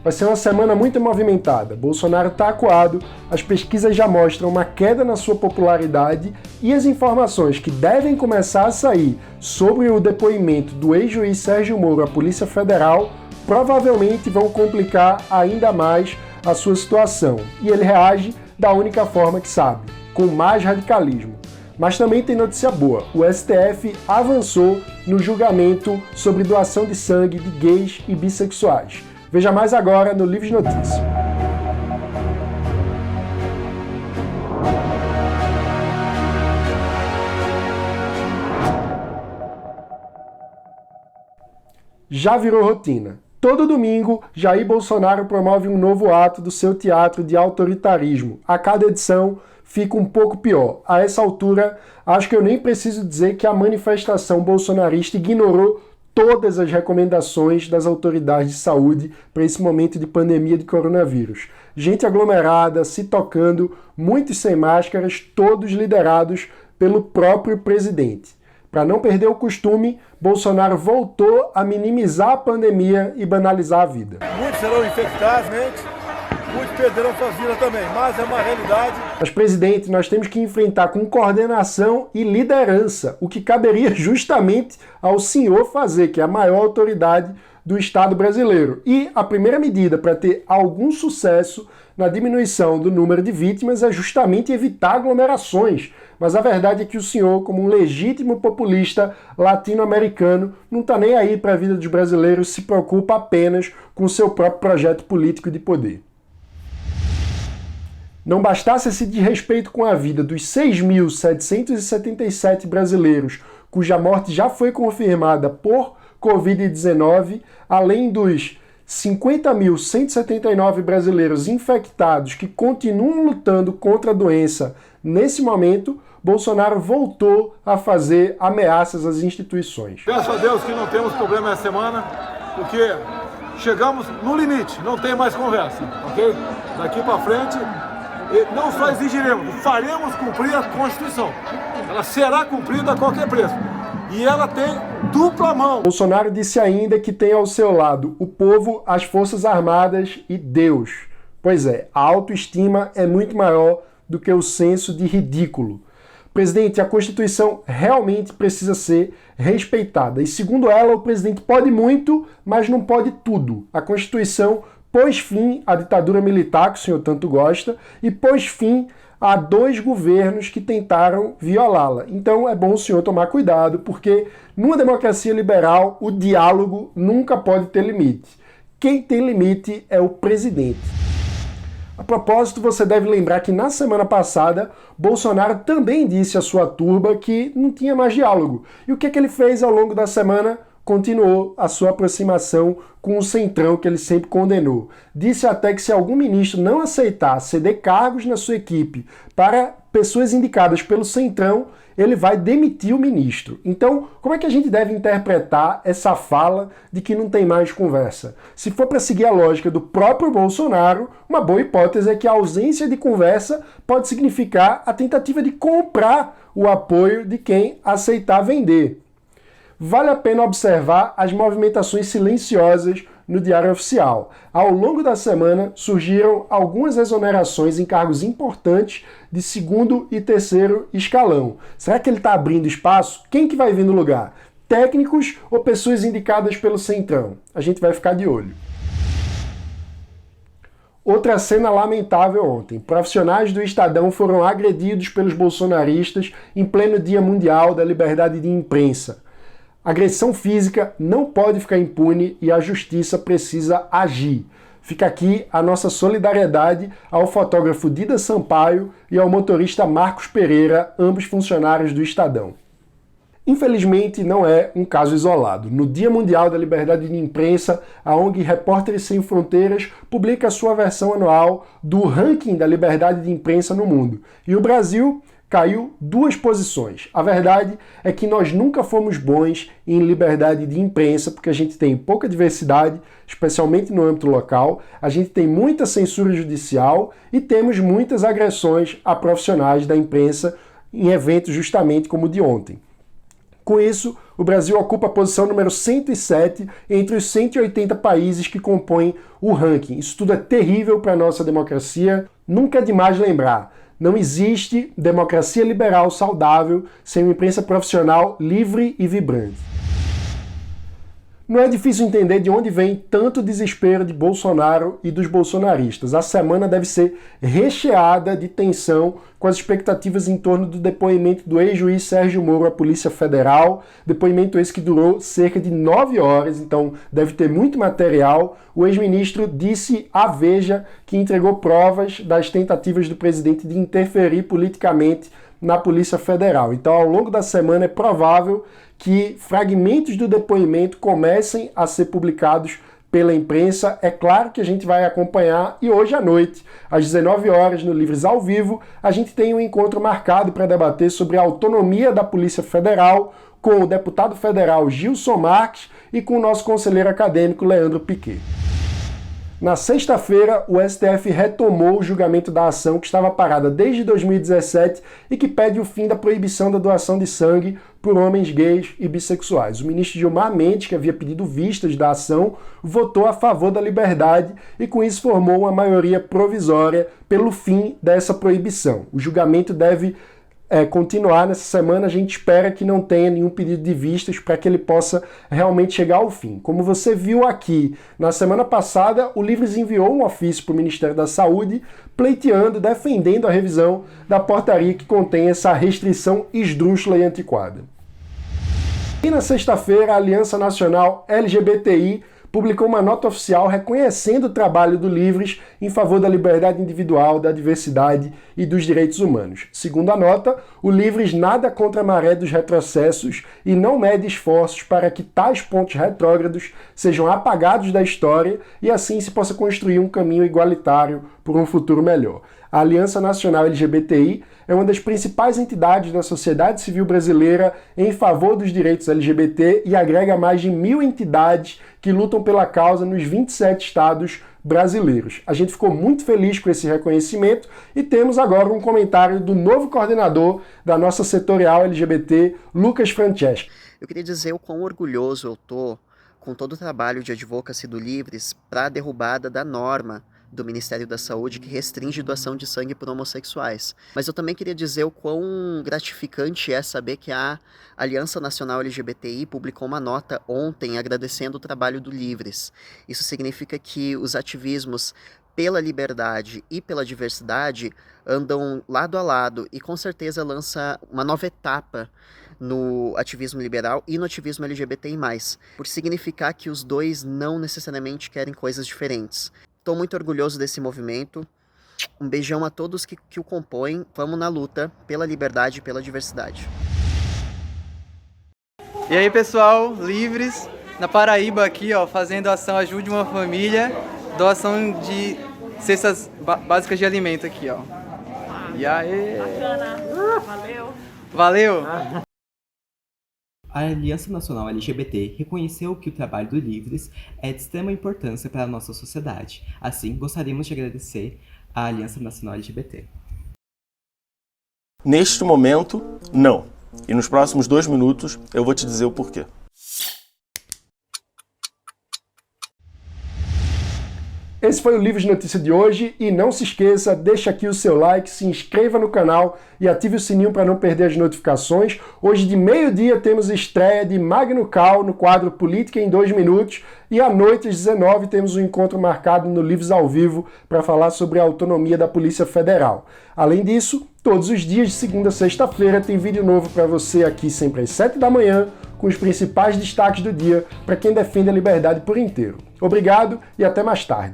Vai ser uma semana muito movimentada. Bolsonaro está acuado, as pesquisas já mostram uma queda na sua popularidade e as informações que devem começar a sair sobre o depoimento do ex-juiz Sérgio Moro à Polícia Federal provavelmente vão complicar ainda mais a sua situação. E ele reage da única forma que sabe, com mais radicalismo. Mas também tem notícia boa. O STF avançou no julgamento sobre doação de sangue de gays e bissexuais. Veja mais agora no Livre Notícias. Já virou rotina. Todo domingo, Jair Bolsonaro promove um novo ato do seu teatro de autoritarismo. A cada edição fica um pouco pior. A essa altura, acho que eu nem preciso dizer que a manifestação bolsonarista ignorou todas as recomendações das autoridades de saúde para esse momento de pandemia de coronavírus. Gente aglomerada, se tocando, muitos sem máscaras, todos liderados pelo próprio presidente. Para não perder o costume, Bolsonaro voltou a minimizar a pandemia e banalizar a vida. Muitos serão infectados, muitos perderão suas vidas também, mas é uma realidade. Mas, presidente, nós temos que enfrentar com coordenação e liderança, o que caberia justamente ao senhor fazer, que é a maior autoridade do Estado brasileiro. E a primeira medida para ter algum sucesso na diminuição do número de vítimas é justamente evitar aglomerações. Mas a verdade é que o senhor, como um legítimo populista latino-americano, não está nem aí para a vida dos brasileiros, se preocupa apenas com o seu próprio projeto político de poder. Não bastasse esse desrespeito com a vida dos 6.777 brasileiros cuja morte já foi confirmada por Covid-19, além dos 50.179 brasileiros infectados que continuam lutando contra a doença nesse momento, Bolsonaro voltou a fazer ameaças às instituições. Peço a Deus que não temos problema essa semana, porque chegamos no limite, não tem mais conversa, ok? Daqui para frente, não só exigiremos, faremos cumprir a Constituição. Ela será cumprida a qualquer preço. E ela tem dupla mão. Bolsonaro disse ainda que tem ao seu lado o povo, as Forças Armadas e Deus. Pois é, a autoestima é muito maior do que o senso de ridículo. Presidente, a Constituição realmente precisa ser respeitada. E segundo ela, o presidente pode muito, mas não pode tudo. A Constituição pôs fim à ditadura militar, que o senhor tanto gosta, e pôs fim a 2 governos que tentaram violá-la. Então é bom o senhor tomar cuidado, porque numa democracia liberal o diálogo nunca pode ter limite. Quem tem limite é o presidente. A propósito, você deve lembrar que na semana passada, Bolsonaro também disse à sua turba que não tinha mais diálogo. E o que é que ele fez ao longo da semana? Continuou a sua aproximação com o Centrão, que ele sempre condenou. Disse até que se algum ministro não aceitar ceder cargos na sua equipe para pessoas indicadas pelo Centrão, ele vai demitir o ministro. Então, como é que a gente deve interpretar essa fala de que não tem mais conversa? Se for para seguir a lógica do próprio Bolsonaro, uma boa hipótese é que a ausência de conversa pode significar a tentativa de comprar o apoio de quem aceitar vender. Vale a pena observar as movimentações silenciosas no Diário Oficial. Ao longo da semana, surgiram algumas exonerações em cargos importantes de 2º e 3º escalão. Será que ele está abrindo espaço? Quem que vai vir no lugar? Técnicos ou pessoas indicadas pelo Centrão? A gente vai ficar de olho. Outra cena lamentável ontem. Profissionais do Estadão foram agredidos pelos bolsonaristas em pleno Dia Mundial da Liberdade de Imprensa. Agressão física não pode ficar impune e a justiça precisa agir. Fica aqui a nossa solidariedade ao fotógrafo Dida Sampaio e ao motorista Marcos Pereira, ambos funcionários do Estadão. Infelizmente, não é um caso isolado. No Dia Mundial da Liberdade de Imprensa, a ONG Repórteres Sem Fronteiras publica a sua versão anual do ranking da liberdade de imprensa no mundo. E o Brasil caiu 2 posições. A verdade é que nós nunca fomos bons em liberdade de imprensa, porque a gente tem pouca diversidade, especialmente no âmbito local, a gente tem muita censura judicial e temos muitas agressões a profissionais da imprensa em eventos justamente como o de ontem. Com isso, o Brasil ocupa a posição número 107 entre os 180 países que compõem o ranking. Isso tudo é terrível para a nossa democracia. Nunca é demais lembrar, não existe democracia liberal saudável sem uma imprensa profissional livre e vibrante. Não é difícil entender de onde vem tanto desespero de Bolsonaro e dos bolsonaristas. A semana deve ser recheada de tensão com as expectativas em torno do depoimento do ex-juiz Sérgio Moro à Polícia Federal, depoimento esse que durou cerca de 9 horas, então deve ter muito material. O ex-ministro disse à Veja que entregou provas das tentativas do presidente de interferir politicamente na Polícia Federal. Então, ao longo da semana é provável que fragmentos do depoimento comecem a ser publicados pela imprensa. É claro que a gente vai acompanhar e hoje à noite, às 19 horas, no Livres ao Vivo, a gente tem um encontro marcado para debater sobre a autonomia da Polícia Federal com o deputado federal Gilson Marques e com o nosso conselheiro acadêmico Leandro Piquet. Na sexta-feira, o STF retomou o julgamento da ação que estava parada desde 2017 e que pede o fim da proibição da doação de sangue por homens gays e bissexuais. O ministro Gilmar Mendes, que havia pedido vistas da ação, votou a favor da liberdade e com isso formou uma maioria provisória pelo fim dessa proibição. O julgamento deve continuar nessa semana. A gente espera que não tenha nenhum pedido de vistas para que ele possa realmente chegar ao fim. Como você viu aqui, na semana passada, o Livres enviou um ofício para o Ministério da Saúde pleiteando, defendendo a revisão da portaria que contém essa restrição esdrúxula e antiquada. E na sexta-feira, a Aliança Nacional LGBTI publicou uma nota oficial reconhecendo o trabalho do Livres em favor da liberdade individual, da diversidade e dos direitos humanos. Segundo a nota, o Livres nada contra a maré dos retrocessos e não mede esforços para que tais pontos retrógrados sejam apagados da história e assim se possa construir um caminho igualitário por um futuro melhor. A Aliança Nacional LGBTI é uma das principais entidades da sociedade civil brasileira em favor dos direitos LGBT e agrega mais de 1.000 entidades que lutam pela causa nos 27 estados brasileiros. A gente ficou muito feliz com esse reconhecimento e temos agora um comentário do novo coordenador da nossa setorial LGBT, Lucas Franceschi. Eu queria dizer o quão orgulhoso eu tô com todo o trabalho de advocacy do Livres para a derrubada da norma do Ministério da Saúde que restringe doação de sangue por homossexuais. Mas eu também queria dizer o quão gratificante é saber que a Aliança Nacional LGBTI publicou uma nota ontem agradecendo o trabalho do Livres. Isso significa que os ativismos pela liberdade e pela diversidade andam lado a lado e com certeza lança uma nova etapa no ativismo liberal e no ativismo LGBTI+, por significar que os dois não necessariamente querem coisas diferentes. Estou muito orgulhoso desse movimento. Um beijão a todos que o compõem. Vamos na luta pela liberdade e pela diversidade. E aí, pessoal, Livres, na Paraíba aqui, ó, fazendo ação Ajude uma Família, doação de cestas básicas de alimento aqui, ó. E aí? Bacana. Valeu. Valeu! A Aliança Nacional LGBT reconheceu que o trabalho do Livres é de extrema importância para a nossa sociedade. Assim, gostaríamos de agradecer à Aliança Nacional LGBT. Neste momento, não. E nos próximos 2 minutos eu vou te dizer o porquê. Esse foi o Livres Notícia de hoje e não se esqueça, deixa aqui o seu like, se inscreva no canal e ative o sininho para não perder as notificações. Hoje de meio-dia temos estreia de Magno Cal no quadro Política em 2 minutos e à noite às 19 temos um encontro marcado no Livres ao Vivo para falar sobre a autonomia da Polícia Federal. Além disso, todos os dias de segunda a sexta-feira tem vídeo novo para você aqui sempre às 7 da manhã com os principais destaques do dia para quem defende a liberdade por inteiro. Obrigado e até mais tarde.